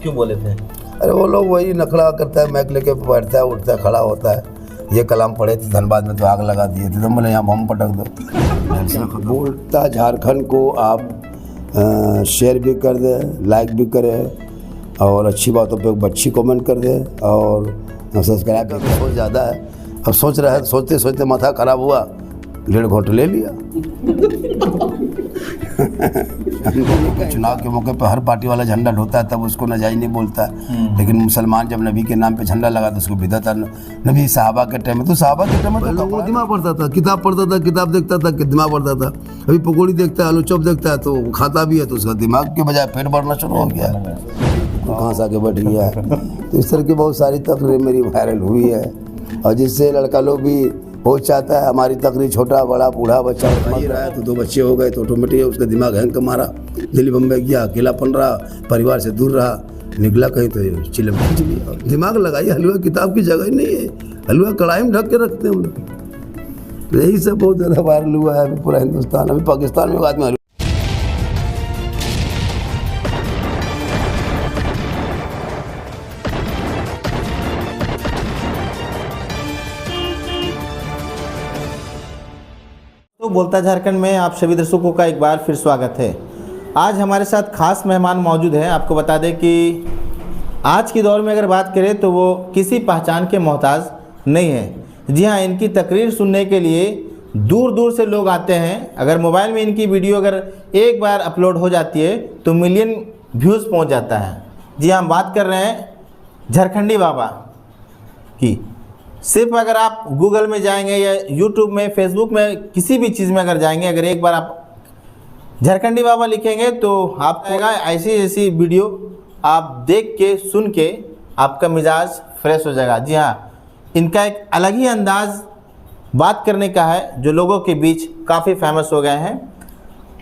क्यों बोले थे? अरे वो लोग वही नखड़ा करता है, मैक लेके बैठता है, उठता है, खड़ा होता है। ये कलाम पढ़े थे धनबाद में तो आग लगा दिए थे, तो बोले यहाँ बम पटक दो। बोलता झारखंड को आप शेयर भी कर दें, लाइक भी करें और अच्छी बातों पे अच्छी कमेंट कर दें और सब्सक्राइब भी। सोच ज़्यादा है, अब सोच रहा है, सोचते सोचते माथा खराब हुआ, 1.5 घोट ले लिया। चुनाव के मौके पर हर पार्टी वाला झंडा ढोता है, तब उसको नाजायज़ नहीं बोलता है। लेकिन मुसलमान जब नबी के नाम पे झंडा लगा तो उसको बिदअत है। नबी साहबा के टाइम में, तो साहबा के टाइम में तो दिमाग पढ़ता था, किताब पढ़ता था, किताब देखता था, दिमाग पढ़ता था। अभी पकौड़ी देखता है, आलू चॉप देखता है, तो खाता भी है, तो उसका दिमाग के बजाय पेट बढ़ना शुरू हो गया, कहाँ से आके बैठ गया है। तो इस तरह की बहुत सारी तकरीर मेरी वायरल हुई है, और जिससे लड़का लोग भी बहुत चाहता है हमारी तकरीर, छोटा बड़ा बूढ़ा बच्चा ये रहा है, तो 2 बच्चे हो गए तो ऑटोमेटिक उसका दिमाग हैंग मारा, दिल्ली बम्बई गया, अकेलापन रहा, परिवार से दूर रहा, निकला कहीं तो चिलम खींच लिया। दिमाग लगाइए, हलवा किताब की जगह ही नहीं है, हलवा कढ़ाई में ढक के रखते हैं हम लोग। यही सब बहुत ज़्यादा वायरल हुआ है पूरा हिंदुस्तान। अभी पाकिस्तान में आदमी तो बोलता झारखंड में आप सभी दर्शकों का एक बार फिर स्वागत है। आज हमारे साथ खास मेहमान मौजूद हैं। आपको बता दें कि आज के दौर में अगर बात करें तो वो किसी पहचान के मोहताज नहीं है। जी हाँ, इनकी तकरीर सुनने के लिए दूर दूर से लोग आते हैं। अगर मोबाइल में इनकी वीडियो अगर एक बार अपलोड हो जाती है तो मिलियन व्यूज़ पहुंच जाता है। जी हाँ, हम बात कर रहे हैं झारखंडी बाबा की। सिर्फ अगर आप गूगल में जाएंगे या यूट्यूब में, फेसबुक में, किसी भी चीज़ में अगर जाएंगे, अगर एक बार आप झारखंडी बाबा लिखेंगे तो आप आएगा ऐसी ऐसी वीडियो आप देख के सुन के आपका मिजाज फ्रेश हो जाएगा। जी हाँ, इनका एक अलग ही अंदाज़ बात करने का है जो लोगों के बीच काफ़ी फेमस हो गए हैं।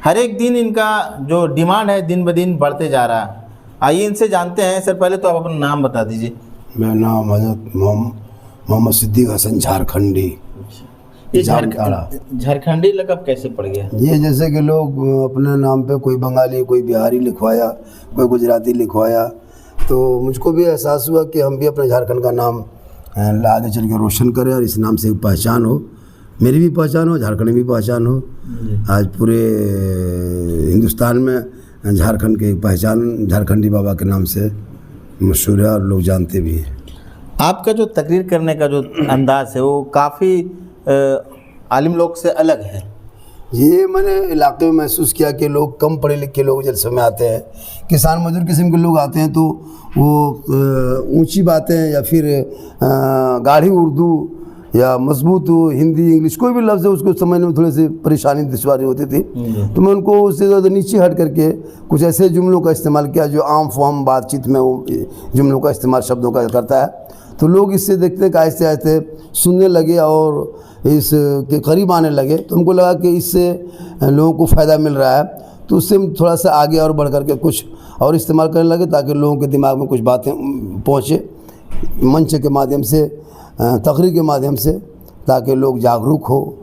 हर एक दिन इनका जो डिमांड है दिन ब दिन बढ़ते जा रहा है। आइए इनसे जानते हैं। सर पहले तो आप अपना नाम बता दीजिए। मेरा नाम हज़रत मोहम्मद सिद्दीक हसन झारखंडी। ये झारखंडी लक़ब कैसे पड़ गया? ये जैसे कि लोग अपने नाम पे कोई बंगाली, कोई बिहारी लिखवाया, कोई गुजराती लिखवाया, तो मुझको भी एहसास हुआ कि हम भी अपने झारखंड का नाम आगे चल के रोशन करें और इस नाम से पहचान हो, मेरी भी पहचान हो, झारखंड में भी पहचान हो। आज पूरे हिंदुस्तान में झारखंड की पहचान झारखंडी बाबा के नाम से मशहूर है और लोग जानते भी हैं। आपका जो तकरीर करने का जो अंदाज़ है वो काफ़ी आलिम लोग से अलग है। ये मैंने इलाके में महसूस किया कि लोग कम पढ़े लिखे लोग जलसे में आते हैं, किसान मजदूर किस्म के लोग आते हैं, तो वो ऊंची बातें या फिर गाढ़ी उर्दू या मजबूत हिंदी इंग्लिश कोई भी लफ्ज़ है उसको समझने में थोड़ी सी परेशानी दुश्वारी होती थी। तो मैं उनको उससे ज़्यादा नीचे हट करके कुछ ऐसे जुमलों का इस्तेमाल किया जो आम फॉर्म बातचीत में वो जुमलों का इस्तेमाल शब्दों का करता है। तो लोग इससे देखते कि आहिस्ते आहिस्ते सुनने लगे और इस के करीब आने लगे। तो हमको लगा कि इससे लोगों को फ़ायदा मिल रहा है, तो उससे हम थोड़ा सा आगे और बढ़ करके कुछ और इस्तेमाल करने लगे ताकि लोगों के दिमाग में कुछ बातें पहुँचे मंच के माध्यम से, तकरीर के माध्यम से, ताकि लोग जागरूक हो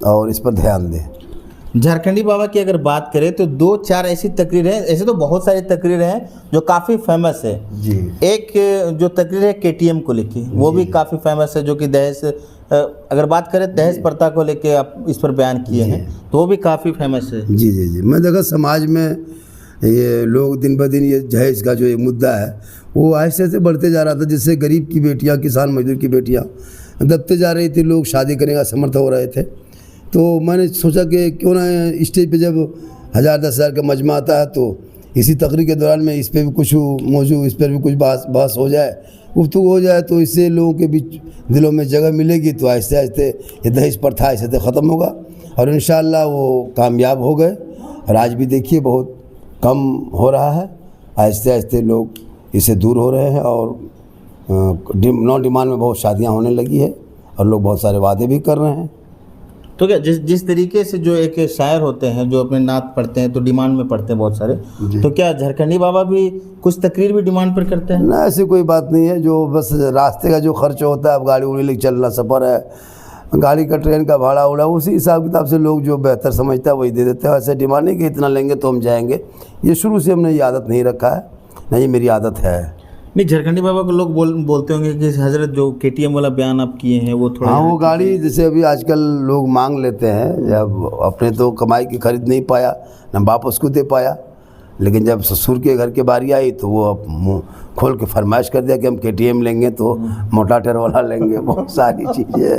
और इस पर ध्यान दें। झारखंडी बाबा की अगर बात करें तो 2-4 ऐसी तकरीरें हैं, ऐसे तो बहुत सारी तकरीरें हैं जो काफ़ी फेमस है जी। एक जो तकरीर है KTM को लेके, वो भी काफ़ी फेमस है, जो कि दहेज, अगर बात करें दहेज प्रथा को लेके आप इस पर बयान किए हैं, तो वो भी काफ़ी फेमस है। जी जी जी। मैं देखा समाज में ये लोग दिन ब दिन ये दहेज का जो ये मुद्दा है वो आहिस्ते आहिस्ते बढ़ते जा रहा था, जिससे गरीब की बेटियां, किसान मजदूर की बेटियां दबते जा रही थी, लोग शादी करने का समर्थ हो रहे थे। तो मैंने सोचा कि क्यों ना स्टेज पे जब 1000-10,000 का मजमा आता है तो इसी तकरीर के दौरान में इस पर भी कुछ मौजूद, इस पर भी कुछ बहस हो जाए, गुफ्तगू हो जाए, तो इससे लोगों के बीच दिलों में जगह मिलेगी। तो आहिस्ते आहिस्ते ये दहेज प्रथा ऐसे ख़त्म होगा और इंशाअल्लाह वो कामयाब हो गए। और आज भी देखिए बहुत कम हो रहा है, आहिस्ते आहिस्ते लोग इससे दूर हो रहे हैं और नॉन डिमांड में बहुत शादियाँ होने लगी है और लोग बहुत सारे वादे भी कर रहे हैं। तो क्या जिस तरीके से जो एक शायर होते हैं जो अपने नात पढ़ते हैं तो डिमांड में पढ़ते हैं बहुत सारे, तो क्या झारखंडी बाबा भी कुछ तकरीर भी डिमांड पर करते हैं? ना, ऐसी कोई बात नहीं है। जो बस रास्ते का जो खर्च होता है, अब गाड़ी उड़ी लेकर चलना, सफ़र है, गाड़ी का ट्रेन का भाड़ा उड़ा, उसी हिसाब किताब से लोग जो बेहतर समझता है वही दे देते हैं। ऐसे डिमांड नहीं कि इतना लेंगे तो हम जाएंगे, ये शुरू से हमने ये आदत नहीं रखा है। नहीं मेरी आदत है। नहीं, झारखंडी बाबा को लोग बोलते होंगे कि हजरत जो KTM वाला बयान आप किए हैं वो थोड़ा हाँ वो गाड़ी जैसे अभी आजकल लोग मांग लेते हैं, जब अपने तो कमाई की खरीद नहीं पाया न बाप उसको दे पाया, लेकिन जब ससुर के घर की बारी आई तो वो अब मुँह खोल के फरमाइश कर दिया कि हम KTM लेंगे तो मोटा टेर वाला लेंगे, बहुत सारी चीज़ें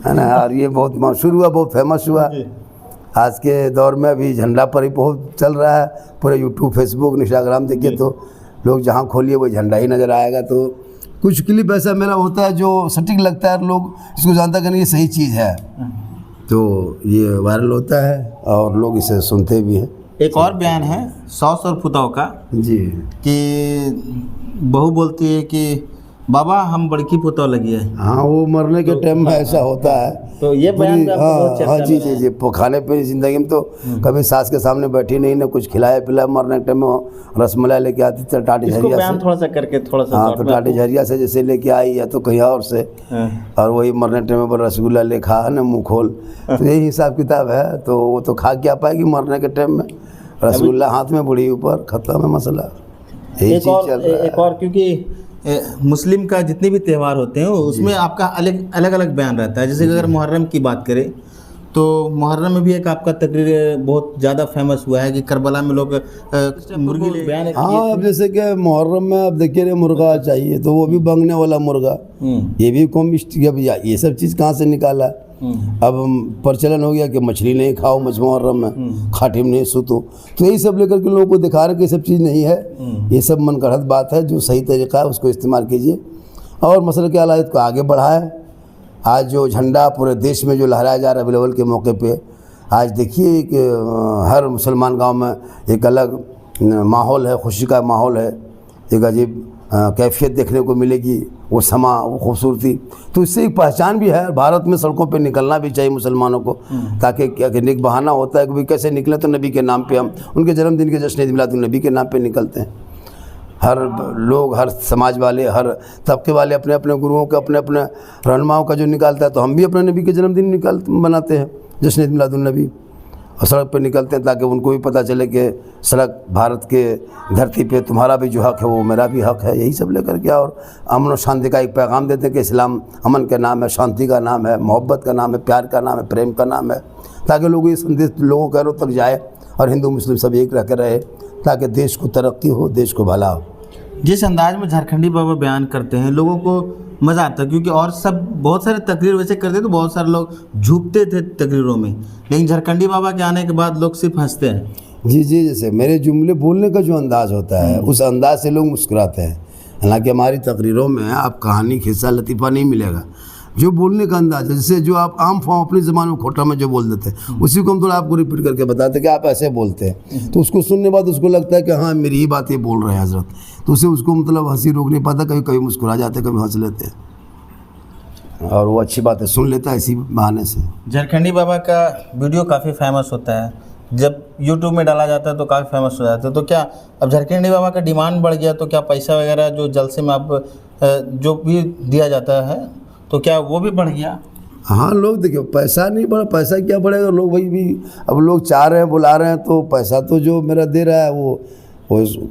है ना। और ये बहुत मशहूर हुआ, बहुत फेमस हुआ। आज के दौर में अभी झंडा पर ही बहुत चल रहा है, पूरे यूट्यूब फेसबुक इंस्टाग्राम देखिए तो लोग जहाँ खोलिए वो झंडा ही नज़र आएगा। तो कुछ क्लिप ऐसा मेरा होता है जो सटीक लगता है, लोग इसको जानता कि नहीं ये सही चीज़ है, तो ये वायरल होता है और लोग इसे सुनते भी हैं। एक और बयान है सौस और पुताव का जी कि बहू बोलती है कि बाबा हम बड़की पुताव लगी है। हाँ वो मरने के टाइम में ऐसा होता है। तो ये बयान भी आपको बहुत चर्चा हाँ में जी है। जी जी, खाने पीने ज़िंदगी में तो कभी सास के सामने बैठी नहीं, ना कुछ खिलाया पिलाया, मरने के टाइम में रसमलाई लेके आती थी टाटी इसको झरिया बयान से। थोड़ा सा करके थोड़ा सा हाँ शॉर्ट तो में टाटी झरिया से जैसे लेके आई या तो कहीं और से, हाँ। और वही मरने टाइम पर रसगुल्ला ले खा ना मुँह खोल, तो यही हिसाब किताब है। तो वो तो खा क्या पाएगी मरने के टाइम में, रसगुल्ला हाथ में बुढ़ी ऊपर, खत्म है मसला। यही एक चीज़ और चल रहा है। एक और क्योंकि मुस्लिम का जितने भी त्यौहार होते हैं उसमें आपका अलग अलग बयान रहता है। जैसे कि अगर मुहर्रम की बात करें तो मुहर्रम में भी एक आपका तकरीर बहुत ज़्यादा फेमस हुआ है कि करबला में लोग मुर्गी ले बयान हाँ अब जैसे कि मुहर्रम में अब देखिए रे मुर्गा चाहिए तो वो भी बंगने वाला मुर्गा, ये भी कॉमिस्ट, अब ये सब चीज़ कहाँ से निकाला। अब प्रचलन हो गया कि मछली नहीं खाओ मुहर्रम में, खाटी में नहीं सूतो, तो यही सब लेकर के लोगों को दिखा रहे कि ये सब चीज़ नहीं है, ये सब मन गढ़ंत बात है। जो सही तरीका है उसको इस्तेमाल कीजिए और मसले के आलायत को आगे बढ़ाएं। आज जो झंडा पूरे देश में जो लहराया जा रहा है रबी अव्वल के मौके पे, आज देखिए कि हर मुसलमान गांव में एक अलग माहौल है, खुशी का माहौल है, एक अजीब कैफियत देखने को मिलेगी, वो समा वो खूबसूरती। तो इससे एक पहचान भी है। भारत में सड़कों पे निकलना भी चाहिए मुसलमानों को, ताकि क्या एक बहाना होता है कि भाई कैसे निकले, तो नबी के नाम पे हम उनके जन्मदिन के जश्न मिलादुन नबी के नाम पे निकलते हैं। हर लोग, हर समाज वाले, हर तबके वाले अपने अपने गुरुओं के, अपने अपने रहनुमाओं का जो निकालता है, तो हम भी अपने नबी के जन्मदिन मनाते हैं, जश्न मिलादुन नबी, और सड़क पे निकलते हैं ताकि उनको भी पता चले कि सड़क भारत के धरती पे तुम्हारा भी जो हक है वो मेरा भी हक है। यही सब लेकर के और अमन और शांति का एक पैगाम देते हैं कि इस्लाम अमन का नाम है, शांति का नाम है, मोहब्बत का नाम है, प्यार का नाम है, प्रेम का नाम है, ताकि लोग ये संदेश लोगों के घरों तक जाए और हिंदू मुस्लिम सब एक रह कर रहे, ताकि देश को तरक्की हो, देश को भला हो। जिस अंदाज में झारखंडी बाबा बयान करते हैं लोगों को मज़ा आता है, क्योंकि और सब बहुत सारे तकरीर वैसे करते तो बहुत सारे लोग झुकते थे तकरीरों में, लेकिन झारखंडी बाबा के आने के बाद लोग सिर्फ हंसते हैं। जी जी, जैसे मेरे जुमले बोलने का जो अंदाज़ होता है उस अंदाज से लोग मुस्कुराते हैं। हालांकि हमारी तकरीरों में आप कहानी, खिस्सा, लतीफ़ा नहीं मिलेगा, जो बोलने का अंदाज है, जैसे जो आप आम फॉर्म अपनी ज़बान में खोटा में जो बोल देते हैं उसी को हम थोड़ा आपको रिपीट करके बताते हैं कि आप ऐसे बोलते हैं, तो उसको सुनने बाद उसको लगता है कि हाँ मेरी ही बात ये बोल रहे हैं हजरत, तो उसे उसको मतलब हंसी रोक नहीं पाता, कभी कभी मुस्कुरा जाते, कभी हंस लेते हैं, और वो अच्छी बात है सुन लेता है इसी बहाने से। झारखंडी बाबा का वीडियो काफ़ी फेमस होता है, जब यूट्यूब में डाला जाता है तो काफ़ी फेमस हो जाता है। तो क्या अब झारखंडी बाबा का डिमांड बढ़ गया, तो क्या पैसा वगैरह जो जलसे में आप जो भी दिया जाता है तो क्या वो भी बढ़ गया? हाँ लोग देखिए पैसा नहीं बढ़ा, पैसा क्या बढ़ेगा, लोग वही भी अब लोग चाह रहे हैं, बुला रहे हैं, तो पैसा तो जो मेरा दे रहा है वो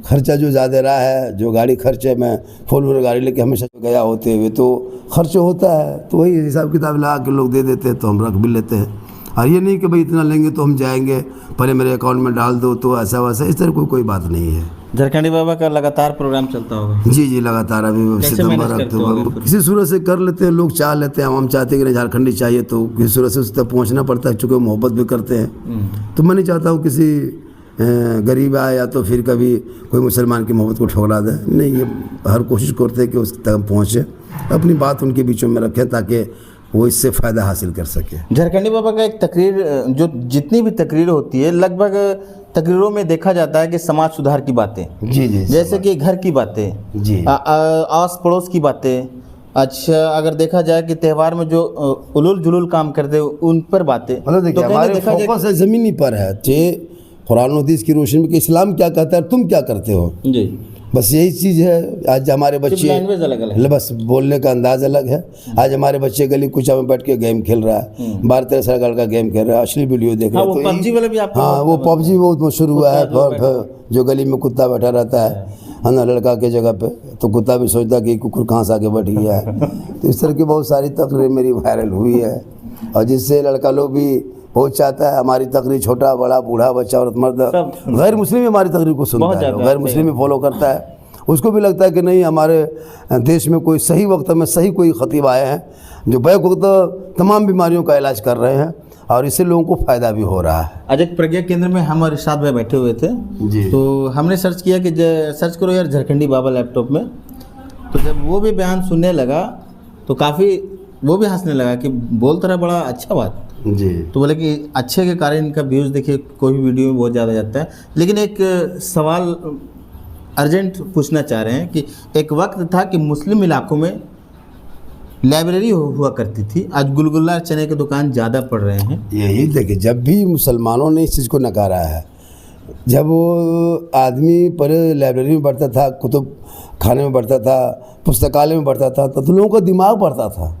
खर्चा जो ज़्यादा रहा है, जो गाड़ी खर्चे में 4 व्हीलर गाड़ी लेके हमेशा गया होते हुए तो खर्च होता है, तो वही हिसाब किताब लगा के लोग दे देते हैं, तो हम रख भी लेते हैं। और ये नहीं कि भाई इतना लेंगे तो हम जाएंगे, पहले मेरे अकाउंट में डाल दो, तो ऐसा वैसा इस तरह कोई बात नहीं है। झारखंडी बाबा का लगातार प्रोग्राम चलता होगा? जी जी, लगातार अभी सितंबर अक्टूबर किसी सूरत से कर लेते हैं, लोग चाह लेते हैं, हम चाहते हैं कि नहीं झारखंडी चाहिए, तो किसी सूरत से उस तक पहुँचना पड़ता है, चूँकि मोहब्बत भी करते हैं। तो मैं नहीं चाहता हूँ किसी गरीब आए या तो फिर कभी कोई मुसलमान की मोहब्बत को ठुकरा दे, नहीं, ये हर कोशिश करते हैं कि उस तक पहुँचे, अपनी बात उनके बीचों में रखें ताकि वो इससे फ़ायदा हासिल कर सके। झारखंडी बाबा का एक तकरीर, जो जितनी भी तकरीर होती है लगभग तकरीरों में देखा जाता है कि समाज सुधार की बातें, जी जी, जैसे कि घर की बातें, जी, आस पड़ोस की बातें, अच्छा अगर देखा जाए कि त्यौहार में जो उलूल जुलूल काम करते हैं उन पर बातें, मतलब देखिए हमारे फोकस है ज़मीनी पर है, चे कुरान और हदीस की रोशनी में कि इस्लाम क्या कहता है, तुम क्या करते हो, जी, बस यही चीज़ है। आज हमारे बच्चे लैंग्वेज अलग अलग है, बस बोलने का अंदाज अलग है। आज हमारे बच्चे गली कुचा में बैठ के गेम खेल रहा है, 12-13 साल का गेम खेल रहा है, असली वीडियो देख रहा है, तो पबजी वाला भी आपको, हाँ वो पबजी बहुत मशहूर हुआ है, जो गली में कुत्ता बैठा रहता है, है ना, लड़का के जगह पे, तो कुत्ता भी सोचता कि कुकुर कहाँ से आके बैठ गया है। तो इस तरह की बहुत सारी तकरीर मेरी वायरल हुई है, और जिससे लड़का लोग भी बहुत चाहता है हमारी तकरीर, छोटा बड़ा बूढ़ा बच्चा औरत मर्द, गैर मुस्लिम भी हमारी तकरीर को सुनता है, गैर मुस्लिम भी फॉलो करता है। उसको भी लगता है कि नहीं, हमारे देश में कोई सही वक्त में सही कोई खतीब आए हैं जो बैक वक्त तमाम बीमारियों का इलाज कर रहे हैं, और इससे लोगों को फ़ायदा भी हो रहा है। आज एक प्रज्ञा केंद्र में हम और इरशाद भाई बैठे हुए थे जी। तो हमने सर्च किया कि सर्च करो यार झारखंडी बाबा लैपटॉप में, तो जब वो भी बयान सुनने लगा तो काफ़ी वो भी हंसने लगा कि बोलता रहा बड़ा अच्छा बात जी। तो बोले कि अच्छे के कारण इनका व्यूज़ देखिए कोई भी वीडियो में बहुत ज़्यादा जाता है। लेकिन एक सवाल अर्जेंट पूछना चाह रहे हैं कि एक वक्त था कि मुस्लिम इलाकों में लाइब्रेरी हुआ करती थी, आज गुलगुल्ला चने की दुकान ज़्यादा पड़ रहे हैं। यही देखिए, जब भी मुसलमानों ने इस चीज़ को नकारा है, जब वो आदमी पहले लाइब्रेरी में पढ़ता था, कुतुब खाने में पढ़ता था, पुस्तकालय में पढ़ता था, तो लोगों का दिमाग बढ़ता था।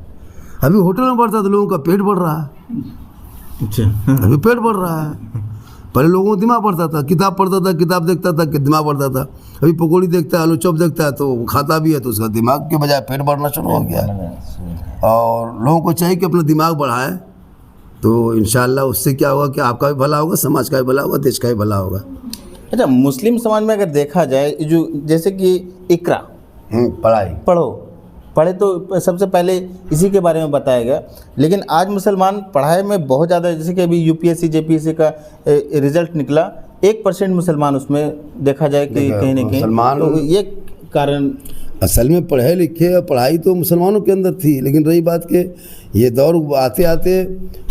अभी होटल में पढ़ता तो लोगों का पेट बढ़ रहा है। अच्छा, अभी पेट बढ़ रहा है। पहले लोगों को दिमाग बढ़ता था, किताब पढ़ता था, किताब देखता था कि दिमाग बढ़ता था। अभी पकौड़ी देखता है, आलू चॉप देखता है, तो वो खाता भी है तो उसका दिमाग के बजाय पेट बढ़ना शुरू हो गया है। और लोगों को चाहिए कि अपना दिमाग बढ़ाएं, तो इंशाअल्लाह उससे क्या होगा कि आपका भी भला होगा, समाज का भी भला होगा, देश का भी भला होगा। अच्छा, मुस्लिम समाज में अगर देखा जाए जो जैसे कि इकरा पढ़े तो सबसे पहले इसी के बारे में बताया गया, लेकिन आज मुसलमान पढ़ाई में बहुत ज़्यादा, जैसे कि अभी यूपीएससी जेपीएससी का रिजल्ट निकला, 1% मुसलमान उसमें देखा जाए कि कहीं ना कहीं मुसलमान, तो ये कारण असल में पढ़े लिखे और पढ़ाई तो मुसलमानों के अंदर थी, लेकिन रही बात के ये दौर आते आते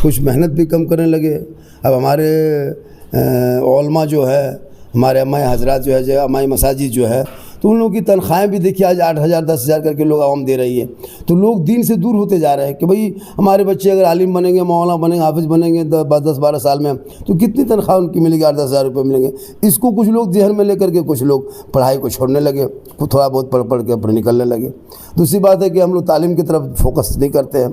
कुछ मेहनत भी कम करने लगे। अब हमारे उलमा जो है, हमारे अम्मा हजरात जो है, जो अम्मा मसाजिद जो है, तो उन लोगों की तनख्वाहें भी देखिए आज 8,000 10,000 करके लोग आवाम दे रही है। तो लोग दीन से दूर होते जा रहे हैं कि भाई हमारे बच्चे अगर आलिम बनेंगे, मौलाना बनेंगे, हाफिज़ बनेंगे 10-12 साल में, तो कितनी तनख्वाह उनकी मिलेगी? 8-10 हज़ार रुपये मिलेंगे। इसको कुछ लोग जहन में लेकर के कुछ लोग पढ़ाई को छोड़ने लगे, थोड़ा बहुत पढ़ के अपने निकलने लगे। दूसरी बात है कि हम लोग तालीम की तरफ फोकस नहीं करते हैं,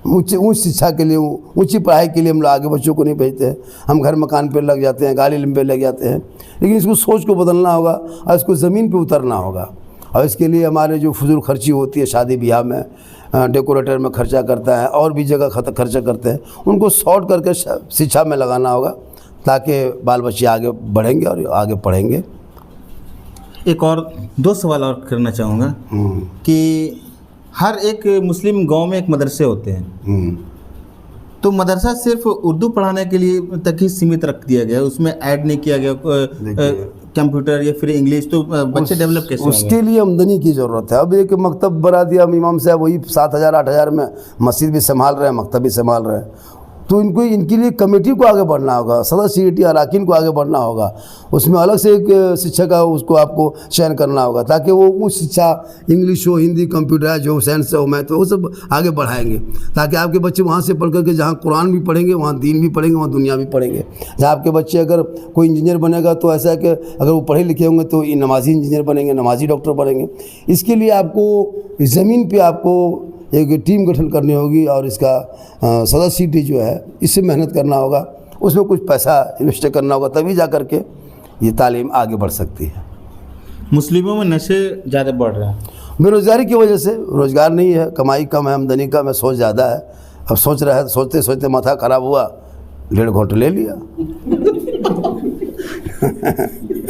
उच्च शिक्षा के लिए, ऊंची पढ़ाई के लिए हम लोग आगे बच्चों को नहीं भेजते हैं। हम घर मकान पे लग जाते हैं, गाड़ी पे लग जाते हैं। लेकिन इसको सोच को बदलना होगा और इसको ज़मीन पे उतरना होगा। और इसके लिए हमारे जो फजूल खर्ची होती है शादी ब्याह में, डेकोरेटर में खर्चा करता है और भी जगह खर्चा करते हैं, उनको शॉर्ट करके शिक्षा में लगाना होगा, ताकि बाल बच्चे आगे बढ़ेंगे और आगे पढ़ेंगे। एक और 2 सवाल और करना चाहूँगा कि हर एक मुस्लिम गांव में एक मदरसे होते हैं, तो मदरसा सिर्फ उर्दू पढ़ाने के लिए तक ही सीमित रख दिया गया, उसमें ऐड नहीं किया गया कंप्यूटर या फिर इंग्लिश, तो बच्चे डेवलप कैसे होंगे? उसके लिए आमदनी की ज़रूरत है। अब एक मकतब बना दिया इमाम साहब, वही 7,000 8,000 में मस्जिद भी संभाल रहे हैं, मकतब भी संभाल रहे हैं। तो इनके लिए कमेटी को आगे बढ़ना होगा, सदस्य अराकीन को आगे बढ़ना होगा, उसमें अलग से एक शिक्षक का उसको आपको चयन करना होगा, ताकि वो उस शिक्षा इंग्लिश हो, हिंदी, कंप्यूटर जो साइंस हो, मैथ, वो सब आगे बढ़ाएंगे, ताकि आपके बच्चे वहाँ से पढ़ करके जहाँ कुरान भी पढ़ेंगे, वहाँ दीन भी पढ़ेंगे, वहाँ दुनिया भी पढ़ेंगे। जहाँ आपके बच्चे अगर कोई इंजीनियर बनेगा तो ऐसा है कि अगर वो पढ़े लिखे होंगे तो नमाजी इंजीनियर बनेंगे, नमाजी डॉक्टर बनेंगे। इसके लिए आपको ज़मीन पर आपको एक टीम गठन करनी होगी और इसका सदस्य जो है इससे मेहनत करना होगा, उसमें कुछ पैसा इन्वेस्ट करना होगा, तभी जा कर के ये तालीम आगे बढ़ सकती है। मुस्लिमों में नशे ज़्यादा बढ़ रहे हैं, बेरोज़गारी की वजह से। रोज़गार नहीं है, कमाई कम है, आमदनी कम है, सोच ज़्यादा है। अब सोच रहा है, सोचते सोचते माथा ख़राब हुआ, 1.5 घोंट ले लिया।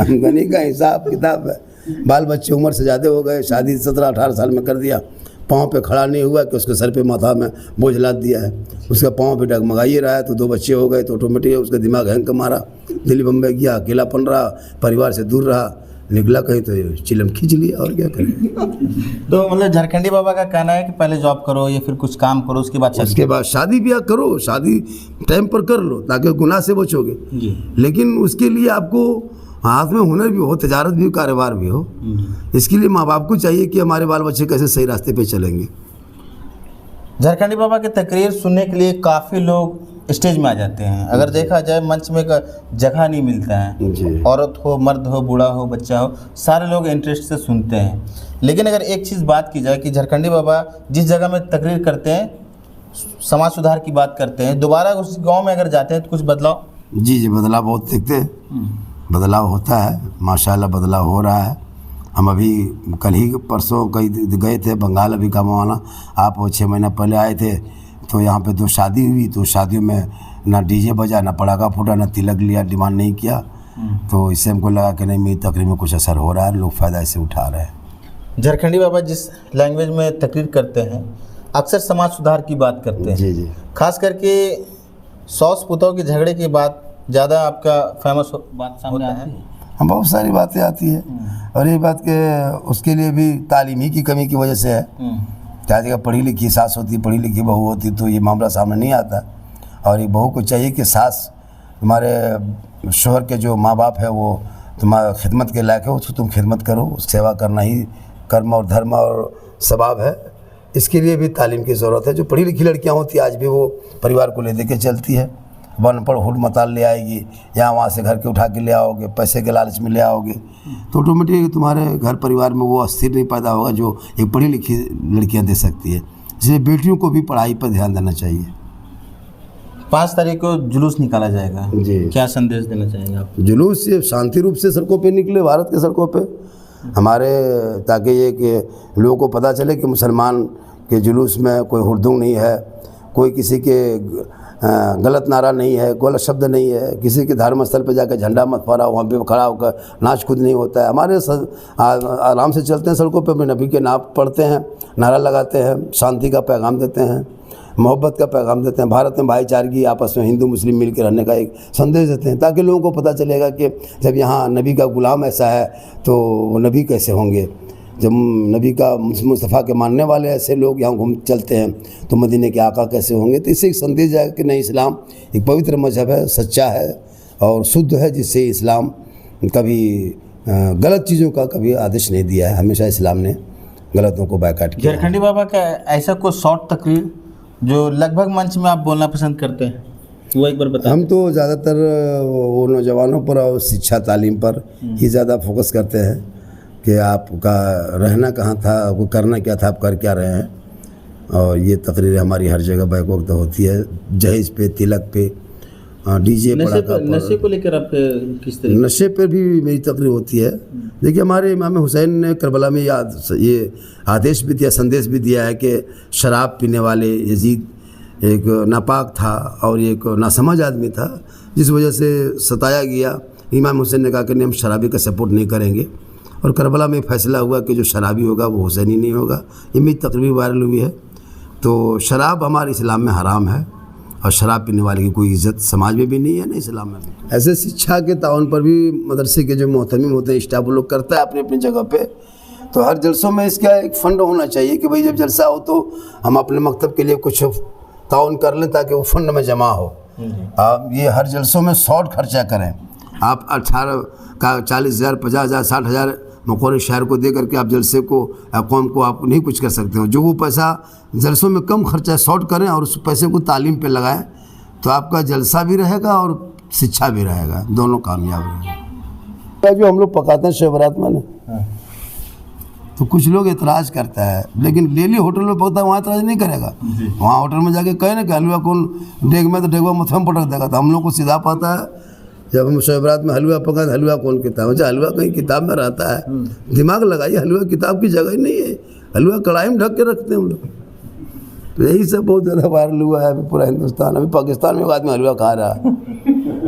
आमदनी का हिसाब किताब है, बाल बच्चे उम्र से ज़्यादा हो गए, शादी 17-18 साल में कर दिया, पाँव पे खड़ा नहीं हुआ कि उसके सर पे माथा में बोझ लाद दिया है, उसका पाँव पे डगमगाइए रहा है, तो 2 बच्चे हो गए तो ऑटोमेटिक उसका दिमाग हैंग मारा, दिल्ली बम्बई गया, अकेलापन रहा, परिवार से दूर रहा, निकला कहीं तो चिलम खींच लिया, और क्या करें। तो मतलब झारखंडी बाबा का कहना है कि पहले जॉब करो या फिर कुछ काम करो, उसके बाद शादी ब्याह करो, शादी टाइम पर कर लो ताकि गुनाह से बचोगे जी। लेकिन उसके लिए आपको हाथ में हुनर भी हो, तजारत भी हो, कारोबार भी हो। इसके लिए माँ बाप को चाहिए कि हमारे बाल बच्चे कैसे सही रास्ते पे चलेंगे। झारखंडी बाबा की तकरीर सुनने के लिए काफ़ी लोग स्टेज में आ जाते हैं, अगर देखा जाए मंच में जगह नहीं मिलता है, औरत हो, मर्द हो, बूढ़ा हो, बच्चा हो, सारे लोग इंटरेस्ट से सुनते हैं। लेकिन अगर एक चीज़ बात की जाए कि झारखंडी बाबा जिस जगह में तकरीर करते हैं, समाज सुधार की बात करते हैं, दोबारा उस गाँव में अगर जाते हैं तो कुछ बदलाव? जी, बदलाव बहुत दिखते हैं, बदलाव होता है, माशाल्लाह बदलाव हो रहा है। हम अभी कल ही परसों कहीं गए थे बंगाल, अभी कमाना। आप 6 महीना पहले आए थे तो यहाँ पे 2 शादी हुई, तो शादियों में ना डीजे बजा, ना पटाखा फूटा, ना तिलक लिया, डिमांड नहीं किया। तो इससे हमको लगा कि नहीं, मेरी तकरीर में कुछ असर हो रहा है, लोग फ़ायदा इससे उठा रहे हैं। झारखंडी बाबा जिस लैंग्वेज में तकरीर करते हैं अक्सर समाज सुधार की बात करते हैं। जी जी। खास करके सौस पुतों के झगड़े की बात ज़्यादा आपका फेमस बात सामने है। हम बहुत सारी बातें आती है, और ये बात के उसके लिए भी तालीम ही की कमी की वजह से है। क्या जगह पढ़ी लिखी सास होती, पढ़ी लिखी बहू होती तो ये मामला सामने नहीं आता। और ये बहू को चाहिए कि सास तुम्हारे शोहर के जो माँ बाप है वो तुम्हारा खिदमत के लायक है, तो तुम खिदमत करो, सेवा करना ही कर्म और धर्म और सवाब है। इसके लिए भी तालीम की ज़रूरत है। जो पढ़ी लिखी लड़कियां होती हैं आज भी वो परिवार को ले दे के चलती है, अनपढ़ हुड मताल ले आएगी, यहाँ वहाँ से घर के उठा के ले आओगे, पैसे के लालच में ले आओगे, तो ऑटोमेटिक तुम्हारे घर परिवार में वो अस्थिर नहीं पैदा होगा जो एक पढ़ी लिखी लड़कियां दे सकती है। इसलिए बेटियों को भी पढ़ाई पर ध्यान देना चाहिए। 5 तारीख को जुलूस निकाला जाएगा जी। क्या संदेश देना चाहेंगे आप? जुलूस से शांति रूप से सड़कों पे निकले, भारत के सड़कों पे हमारे, ताकि ये कि लोगों को पता चले कि मुसलमान के जुलूस में कोई हुड़दंग नहीं है, कोई किसी के गलत नारा नहीं है, गलत शब्द नहीं है, किसी के धर्म स्थल पे जाकर झंडा मत फहरा, वहाँ पे खड़ा होकर नाच कूद नहीं होता है। हमारे आराम से चलते हैं सड़कों पे, नबी के नाम पढ़ते हैं, नारा लगाते हैं, शांति का पैगाम देते हैं, मोहब्बत का पैगाम देते हैं, भारत में भाईचारगी, आपस में हिंदू मुस्लिम मिलकर रहने का एक संदेश देते हैं, ताकि लोगों को पता चलेगा कि जब यहाँ नबी का गुलाम ऐसा है तो वो नबी कैसे होंगे। जब नबी का मुस्तफ़ा के मानने वाले ऐसे लोग यहाँ घूम चलते हैं तो मदीने के आका कैसे होंगे। तो इससे एक संदेश जाएगा कि नहीं, इस्लाम एक पवित्र मजहब है, सच्चा है और शुद्ध है, जिससे इस्लाम कभी गलत चीज़ों का कभी आदेश नहीं दिया है। हमेशा इस्लाम ने गलतों को बैकाट किया। झारखंडी बाबा का ऐसा कोई शॉर्ट तकरीर जो लगभग मंच में आप बोलना पसंद करते हैं, वो एक बार बताएं। हम तो ज़्यादातर वो नौजवानों पर और शिक्षा तालीम पर ही ज़्यादा फोकस करते हैं कि आपका रहना कहाँ था, आपको करना क्या था, आप कर क्या रहे हैं। और ये तकरीरें हमारी हर जगह बैक वक्त होती है, जहेज पे, तिलक पे, डीजे पटाखा पर। नशे को लेकर आप किस तरह? नशे पर भी मेरी तकरीर होती है। देखिए, हमारे इमाम हुसैन ने करबला में ये आदेश भी दिया, संदेश भी दिया है कि शराब पीने वाले यजीद एक नापाक था और एक नासमझ आदमी था, जिस वजह से सताया गया। इमाम हुसैन ने कहा कि नहीं, हम शराबी का सपोर्ट नहीं करेंगे, और करबला में फैसला हुआ कि जो शराबी होगा वो हुसैनी नहीं होगा। ये मेरी तकरीर वायरल हुई है। तो शराब हमारे इस्लाम में हराम है, और शराब पीने वाले की कोई इज़्ज़त समाज में भी नहीं है, ना इस्लाम में भी। ऐसे शिक्षा के ताउन पर भी मदरसे के जो मोहतमिम होते हैं, स्टाफ, वो लोग करता है अपनी अपनी जगह पे। तो हर जलसों में इसका एक फ़ंड होना चाहिए कि भाई जब जलसा हो तो हम अपने मकतब के लिए कुछ ताउन कर लें, ताकि वो फंड में जमा हो। आप ये हर जलसों में शॉर्ट खर्चा करें। आप 18 का 40,000, 50,000, 60,000 मकौरे शहर को दे करके आप जलसे को या कौम को आप नहीं कुछ कर सकते हो। जो वो पैसा जलसों में कम खर्चा शॉर्ट करें और उस पैसे को तालीम पे लगाएं, तो आपका जलसा भी रहेगा और शिक्षा भी रहेगा, दोनों कामयाब रहेगा। जो हम लोग पकाते हैं शब बारात में ना, तो कुछ लोग एतराज़ करता है, लेकिन ले ली होटल में पकता है वहाँ एतराज़ नहीं करेगा। वहाँ होटल में जाके कहे ना कि हलवा कौन डेग में, तो डेगवा मथे में पटक देगा। तो हम लोग को सीधा पता है, जब हम शब बारात में हलवा पका तो हलवा कौन किताब है, हलवा कहीं किताब में रहता है। दिमाग लगाइए, हलवा किताब की जगह ही नहीं है, हलवा कढ़ाई में ढक के रखते हैं हम लोग। तो यही सब बहुत ज़्यादा वायरल हुआ है अभी पूरा हिंदुस्तान। अभी पाकिस्तान में एक आदमी हलवा खा रहा है।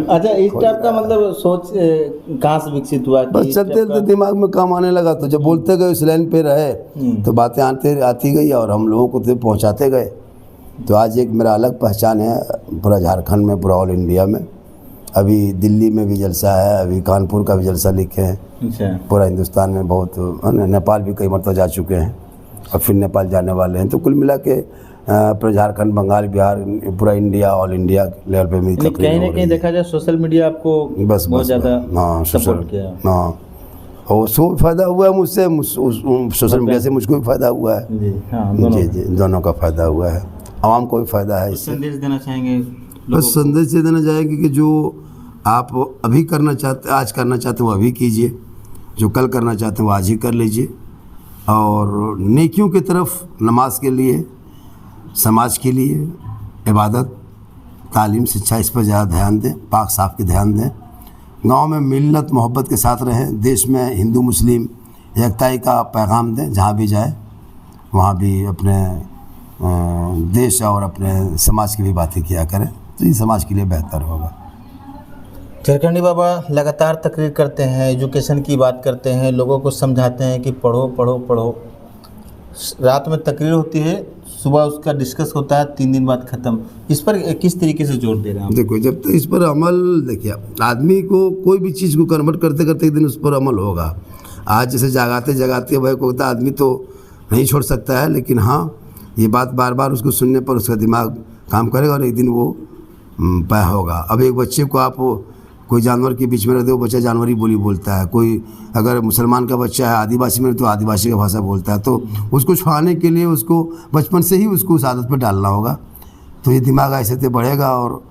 अच्छा, इस टाइप का मतलब सोच कहाँ से विकसित हुआ? बस चलते दिमाग में काम आने लगा, तो जब बोलते गए उस लाइन पे रहे तो बातें आती गई और हम लोगों को तो पहुँचाते गए। तो आज एक मेरा अलग पहचान है पूरा झारखंड में, पूरा ऑल इंडिया में। अभी दिल्ली में भी जलसा है, अभी कानपुर का भी जलसा लिखे हैं। अच्छा। पूरा हिंदुस्तान में बहुत, नेपाल भी कई मरतबा जा चुके हैं और फिर नेपाल जाने वाले हैं। तो कुल मिला के पूरा झारखंड, बंगाल, बिहार, पूरा इंडिया, ऑल इंडिया लेवल पे मेरी तकरीर कहीं ना कहीं देखा जाए सोशल मीडिया आपको बहुत ज़्यादा सपोर्ट किया। हाँ, और उसको भी फ़ायदा हुआ है मुझसे, सोशल मीडिया से मुझको भी फ़ायदा हुआ है। जी, दोनों का फ़ायदा हुआ है, आवाम को भी फ़ायदा है। इससे संदेश देना चाहेंगे? बस संदेश ये देना चाहेंगे कि जो आप अभी करना चाहते, आज करना चाहते हैं वो अभी कीजिए, जो कल करना चाहते हैं वो आज ही कर लीजिए। और नेकियों की तरफ, नमाज के लिए, समाज के लिए, इबादत, तालीम, शिक्षा, इस पर ज़्यादा ध्यान दें, पाक साफ के ध्यान दें। गांव में मिलत मोहब्बत के साथ रहें। देश में हिंदू मुस्लिम एकताई का पैगाम दें, जहाँ भी जाए वहाँ भी अपने देश और अपने समाज की भी बातें किया करें, तो ये समाज के लिए बेहतर होगा। झारखंडी बाबा लगातार तकरीर करते हैं, एजुकेशन की बात करते हैं, लोगों को समझाते हैं कि पढ़ो पढ़ो पढ़ो। रात में तकरीर होती है, सुबह उसका डिस्कस होता है, 3 दिन बाद ख़त्म। इस पर किस तरीके से जोर दे रहे हैं आप? देखो, जब तक इस पर अमल, देखिए आदमी को कोई भी चीज़ को कन्वर्ट करते करते एक दिन उस पर अमल होगा। आज जैसे जगाते जगाते भाई को होता, आदमी तो नहीं छोड़ सकता है, लेकिन हाँ ये बात बार बार उसको सुनने पर उसका दिमाग काम करेगा और एक दिन वो पाया होगा। अब एक बच्चे को आप कोई जानवर के बीच में रहते हो, बच्चा जानवरी बोली बोलता है। कोई अगर मुसलमान का बच्चा है आदिवासी में, तो आदिवासी का भाषा बोलता है। तो उसको छुड़ाने के लिए उसको बचपन से ही उसको उस आदत पर डालना होगा, तो ये दिमाग ऐसे से बढ़ेगा और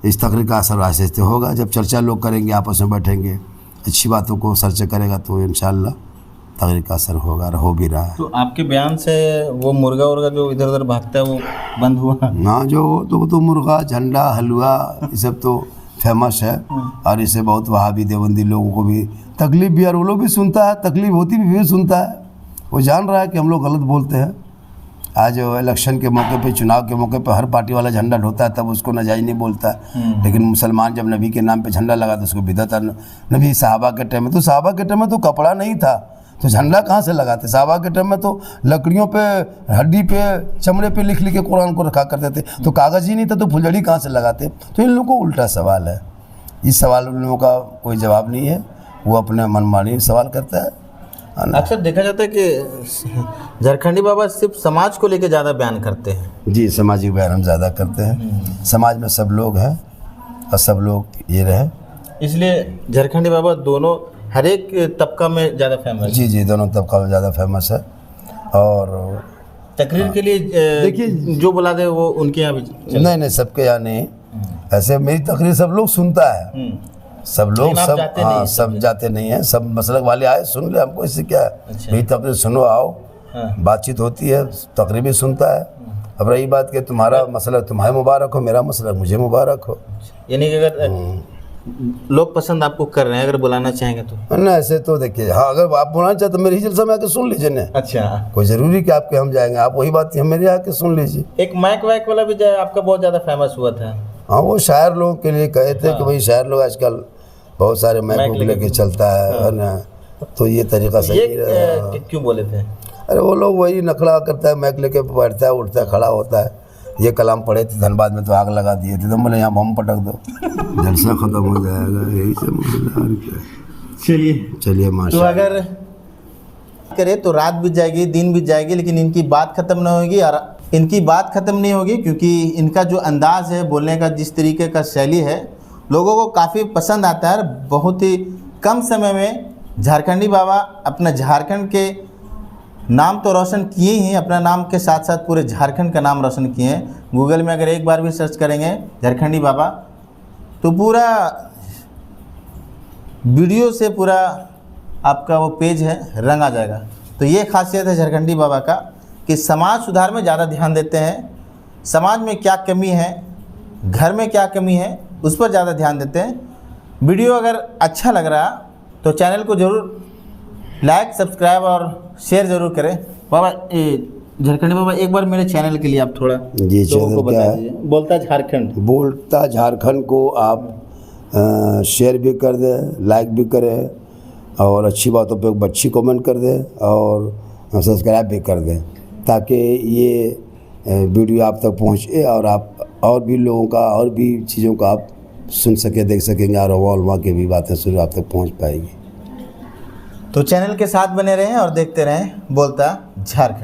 इस तकरीर का असर ऐसे से होगा। जब चर्चा लोग करेंगे, आपस में बैठेंगे, अच्छी बातों को चर्चा करेगा, तो इंशाअल्लाह तकरीर का असर होगा और हो भी रहा है। तो आपके बयान से वो मुर्गा उर्गा जो इधर उधर भागता है वो बंद हुआ? ना, जो तो मुर्गा, झंडा, हलवा, ये सब तो फेमस है और इससे बहुत वहाबी देवबंदी लोगों को भी तकलीफ भी, और वो लोग भी सुनता है, तकलीफ होती भी सुनता है। वो जान रहा है कि हम लोग गलत बोलते हैं। आज इलेक्शन के मौके पे, चुनाव के मौके पे हर पार्टी वाला झंडा ढोता है, तब उसको नाजायज़ नहीं बोलता है। लेकिन मुसलमान जब नबी के नाम पे झंडा लगा तो उसको बिदअत। नबी साहबा के टाइम में तो, साहबा के टाइम में तो कपड़ा नहीं था, तो झंडा कहाँ से लगाते? साहबा के टाइम में तो लकड़ियों पे, हड्डी पे, चमड़े पे लिख लिख के कुरान को रखा करते थे, तो कागज़ ही नहीं था, तो फुलझड़ी कहाँ से लगाते? तो इन लोगों को उल्टा सवाल है। इस सवाल उन लोगों का कोई जवाब नहीं है, वो अपने मनमानी सवाल करता है। अक्सर देखा जाता है कि झारखंडी बाबा सिर्फ समाज को लेकर ज़्यादा बयान करते हैं। जी, सामाजिक बयान हम ज़्यादा करते हैं। समाज में सब लोग हैं और सब लोग ये रहे, इसलिए झारखंडी बाबा दोनों हर एक तबका में ज़्यादा फेमस। जी, दोनों तबका में ज़्यादा फेमस है। और तकरीर के लिए देखिए जो बुला दे वो उनके यहाँ भी नहीं, सबके यहाँ नहीं। ऐसे मेरी तकरीर सब लोग सुनता है, सब लोग, सब जाते नहीं हैं। सब मसलक वाले आए, सुन ले, हमको इससे क्या है। अच्छा। मेरी तकरीर सुनो, आओ, बातचीत होती है, तकरीर भी सुनता है। अब रही बात कि तुम्हारा मसलक तुम्हें मुबारक हो, मेरा मसलक मुझे मुबारक हो। यानी कि अगर लोग पसंद आपको कर रहे हैं, अगर बुलाना चाहेंगे तो? ना, ऐसे तो देखिए, हाँ अगर आप बुलाना चाहते तो मेरे ही जलसा में आके सुन लीजिए ना। अच्छा, कोई ज़रूरी कि आपके हम जाएंगे, आप वही बात हम मेरे आके सुन लीजिए। एक माइक वाइक वाला भी जो आपका बहुत ज़्यादा फेमस हुआ था। हाँ, वो शायर लोगों के लिए कहे थे कि भाई शायर लोग आजकल बहुत सारे माइक लेके चलता है ना, तो ये तरीका सही है। क्यों बोले थे? अरे वो लोग वही नखड़ा करता है, माइक लेके बैठता है, उठता है, खड़ा होता है। ये कलाम पढ़े थे धनबाद में तो आग लगा दिए थे, तो बोले यहाँ बम पटक दो, जलसा खत्म हो जाएगा। यही सब। चलिए माशा। तो अगर करे तो रात बीत जाएगी, दिन बीत जाएगी, लेकिन इनकी बात ख़त्म नहीं होगी। और इनकी बात ख़त्म नहीं होगी क्योंकि इनका जो अंदाज़ है बोलने का, जिस तरीके का शैली है, लोगों को काफ़ी पसंद आता है। बहुत ही कम समय में झारखंडी बाबा अपना झारखंड के नाम तो रोशन किए ही, अपना नाम के साथ साथ पूरे झारखंड का नाम रोशन किए हैं। गूगल में अगर एक बार भी सर्च करेंगे झारखंडी बाबा, तो पूरा वीडियो से पूरा आपका वो पेज है रंग आ जाएगा। तो ये खासियत है झारखंडी बाबा का कि समाज सुधार में ज़्यादा ध्यान देते हैं। समाज में क्या कमी है, घर में क्या कमी है, उस पर ज़्यादा ध्यान देते हैं। वीडियो अगर अच्छा लग रहा तो चैनल को ज़रूर लाइक, सब्सक्राइब और शेयर ज़रूर करें। बाबा, झारखंडी बाबा, एक बार मेरे चैनल के लिए आप थोड़ा जी लोगों को क्या बता है? दीजिए। बोलता झारखंड को आप शेयर भी कर दें, लाइक भी करें, और अच्छी बातों पे अच्छी कमेंट कर दें और सब्सक्राइब भी कर दें, ताकि ये वीडियो आप तक पहुँचे और आप और भी लोगों का और भी चीज़ों का आप सुन सके, देख सकेंगे, और वहाँ की भी बातें सुन आप तक पहुँच पाएगी। तो चैनल के साथ बने रहें और देखते रहें बोलता झारखंड।